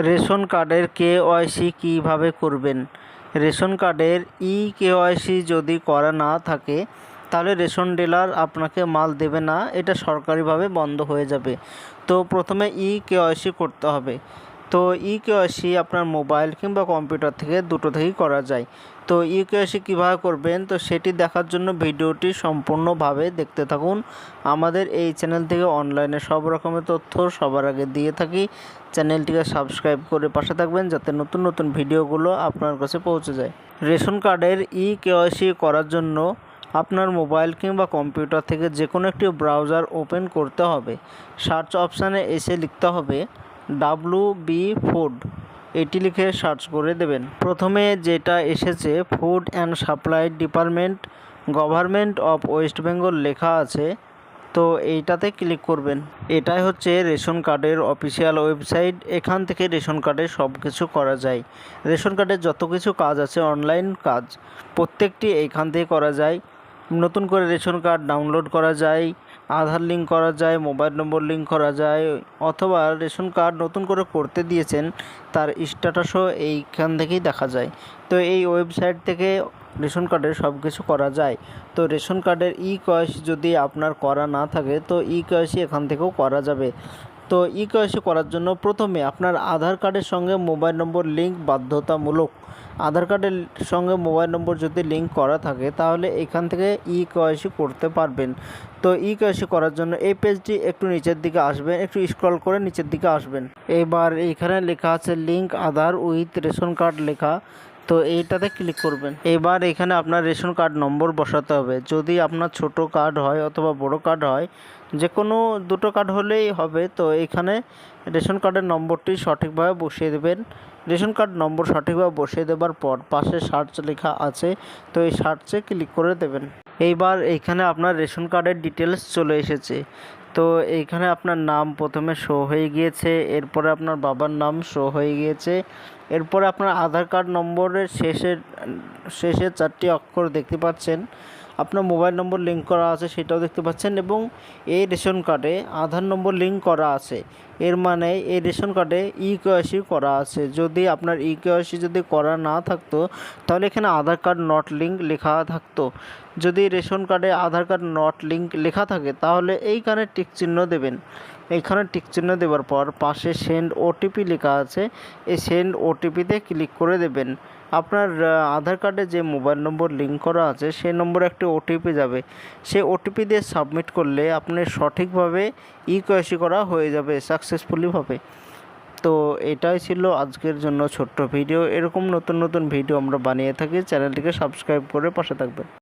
Ration কার্ডের KYC কিভাবে করবেন? রেশন কার্ডের ই-কেওয়াইসি যদি করা না থাকে তাহলে রেশন ডিলার আপনাকে মাল দেবে না, এটা সরকারিভাবে বন্ধ হয়ে যাবে। তো প্রথমে ই-কেওয়াইসি করতে হবে। তো ই-কেওয়াইসি আপনার মোবাইল কিংবা কম্পিউটার থেকে দুটো থেকেই করা যায়। তো ই-কেওয়াইসি কীভাবে করবেন তো সেটি দেখার জন্য ভিডিওটি সম্পূর্ণভাবে দেখতে থাকুন। আমাদের এই চ্যানেল থেকে অনলাইনে সব রকমের তথ্য সবার আগে দিয়ে থাকি। চ্যানেলটিকে সাবস্ক্রাইব করে পাশে থাকবেন যাতে নতুন নতুন ভিডিওগুলো আপনার কাছে পৌঁছে যায়। রেশন কার্ডের ই-কেওয়াইসি করার জন্য আপনার মোবাইল কিংবা কম্পিউটার থেকে যে কোনো একটি ব্রাউজার ওপেন করতে হবে। সার্চ অপশানে এসে লিখতে হবে WB ফুড, এটি লিখে সার্চ করে দেবেন। প্রথমে যেটা এসেছে food and supply department, government of West Bengal লেখা আছে, তো এইটাতে ক্লিক করবেন। এটাই হচ্ছে রেশন কার্ডের অফিসিয়াল ওয়েবসাইট। এখান থেকে রেশন কার্ডের সব কিছু করা যায়। রেশন কার্ডের যত কিছু কাজ আছে অনলাইন কাজ প্রত্যেকটি এইখান থেকে করা যায়। নতুন করে রেশন কার্ড ডাউনলোড করা যায়, আধার লিঙ্ক করা যায়, মোবাইল নম্বর লিঙ্ক করা যায়, অথবা রেশন কার্ড নতুন করে করতে দিয়েছেন তার স্ট্যাটাসও এইখান থেকেই দেখা যায়। তো এই ওয়েবসাইট থেকে রেশন কার্ডের সব কিছু করা যায়। তো রেশন কার্ডের ই-কেওয়াইসি যদি আপনার করা না থাকে তো ই-কেওয়াইসি এখান থেকেও করা যাবে। তো ই-কেওয়াইসি করার জন্য প্রথমে আপনার আধার কার্ডের সঙ্গে মোবাইল নম্বর লিঙ্ক বাধ্যতামূলক। আধার কার্ডের সঙ্গে মোবাইল নম্বর যদি লিঙ্ক করা থাকে তাহলে এখান থেকে ই-কেওয়াইসি করতে পারবেন। তো ই-কেওয়াইসি করার জন্য এই পেজটি একটু নিচের দিকে আসবেন, একটু স্ক্রল করে নিচের দিকে আসবেন। এবার এইখানে লেখা আছে link Aadhaar with ration card লেখা, তো এইটাতে ক্লিক করবেন। এবার এখানে আপনার রেশন কার্ড নম্বর বসাতে হবে। যদি আপনার ছোট কার্ড হয় অথবা বড় কার্ড হয়, যে কোনো দুটো কার্ড হলেই হবে। তো এখানে রেশন কার্ডের নম্বরটি সঠিকভাবে বসিয়ে দেবেন। রেশন কার্ড নম্বর সঠিকভাবে বসিয়ে দেওয়ার পর পাশে সার্চ লেখা আছে, তো এই সার্চে ক্লিক করে দেবেন। এইবার এইখানে আপনার রেশন কার্ডের ডিটেলস চলে এসেছে। তো এইখানে আপনার নাম প্রথমে শো হয়ে গিয়েছে, এরপরে আপনার বাবার নাম শো হয়ে গিয়েছে, এরপরে আপনার আধার কার্ড নম্বরের শেষে 4টি অক্ষর দেখতে পাচ্ছেন, আপনার মোবাইল নম্বর লিঙ্ক করা আছে সেটাও দেখতে পাচ্ছেন, এবং এই রেশন কার্ডে আধার নম্বর লিঙ্ক করা আছে। এর মানে এই রেশন কার্ডে ই-কেওয়াইসি করা আছে। যদি আপনার ই-কেওয়াইসি যদি করা না থাকতো তাহলে এখানে আধার কার্ড নট লিঙ্ক লেখা থাকতো। যদি রেশন কার্ডে আধার কার্ড নট লিঙ্ক লেখা থাকে তাহলে এইখানে টিক চিহ্ন দেবেন। এইখানে টিক চিহ্ন দেওয়ার পর পাশে সেন্ড ওটিপি লেখা আছে, এই সেন্ড ওটিপিতে ক্লিক করে দেবেন। আপনার আধার কার্ডে যে মোবাইল নম্বর লিঙ্ক করা আছে সেই নম্বরে একটি ওটিপি যাবে, সেই ওটিপি দিয়ে সাবমিট করলে আপনি সঠিকভাবে ই-কেওয়াইসি করা হয়ে যাবে সাকসেসফুলিভাবে। তো এটাই ছিল আজকের জন্য ছোট্ট ভিডিও। এরকম নতুন নতুন ভিডিও আমরা বানিয়ে থাকি, চ্যানেলটিকে সাবস্ক্রাইব করে পাশে থাকবেন।